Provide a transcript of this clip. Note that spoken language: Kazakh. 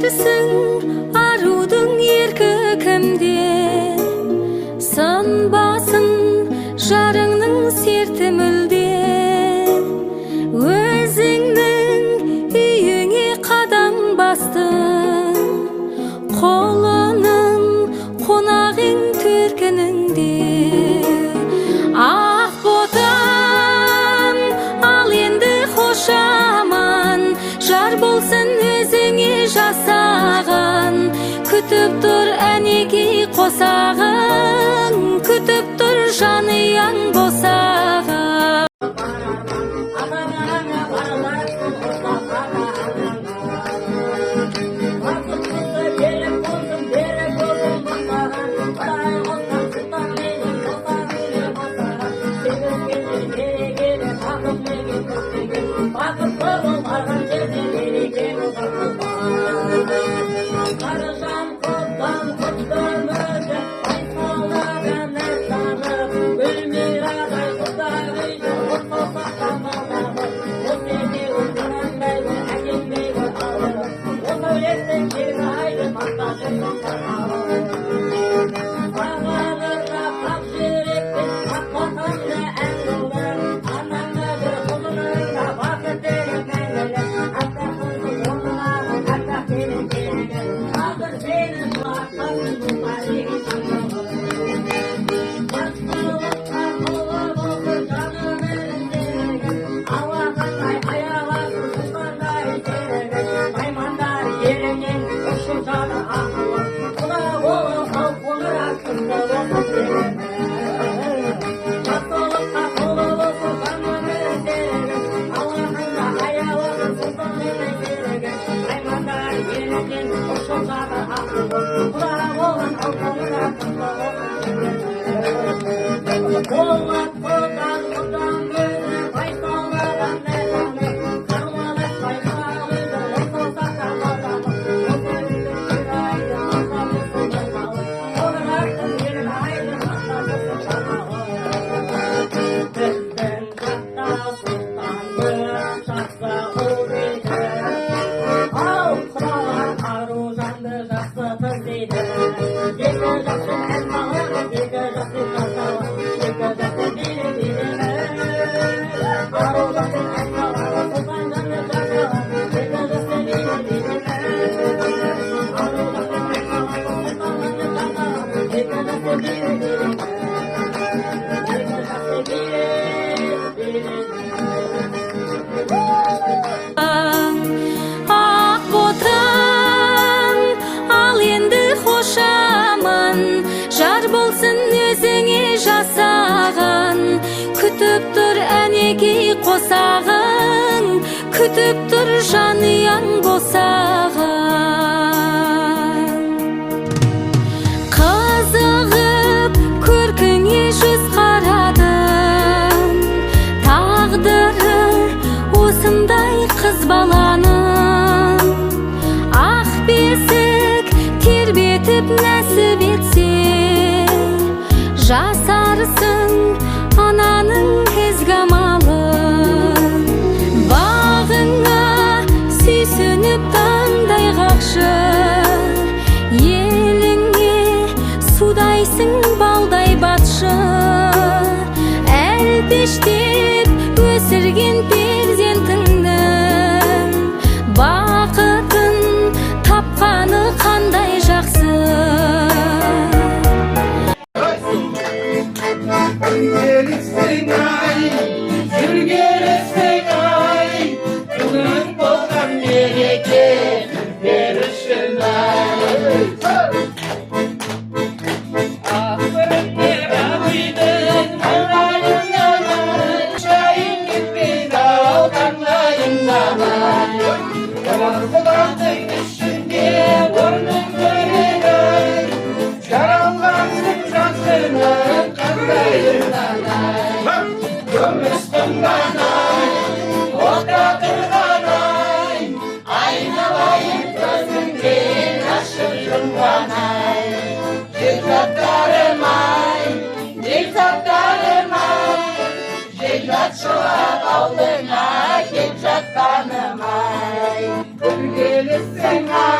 білерсің арудың еркі кімде, сынбасын жарыңның серті мүлде. Өзіңнің үйіңе қадам бастың, қолының қонағың төркініңде. Ақ ботам, ал енді хош аман, жар болсын өзіңе жасаған. Күтіп тұр әнекей қосағың, күтіп тұр жанұяң босағың. Ақ ботам, ал енді хош аман, жар болсын өзіңе жасаған. Күтіп тұр әнекей қосағың, күтіп тұр жанұяң босағың. Қызығып көркіңе жүз қарадым, тағдыры осындай қыз баланың. Ақ бесік тербетіп нәсіп етсе, жасарсың ананың ізгі амалын. Бағыңа сүйсініп таңдай қақшы, еліңе судайсың балдай батшы. Әлпештеп өсірген перзентіңнің бақытын тапқаны қандай жақсы. Жүргелістің ай, жүргелістің ай, бүгін болған мереке біздер үшін ай. Ақбіріңдер абайдың аңайынан ай, шайын кетпейді ау таңдайыңнан ай. Құлақтың ішінде орның бөлек ай, жаралғансың жасының қандайынан ай. Көміс тұнған ай, отта тұрған ай, айналайын көзіңден ашып жұмған ай. Жекжаттарым ай, жекжаттарым ай, жекжат шуақ алдыңа кеп жатқаным ай. Жүргелістің ай,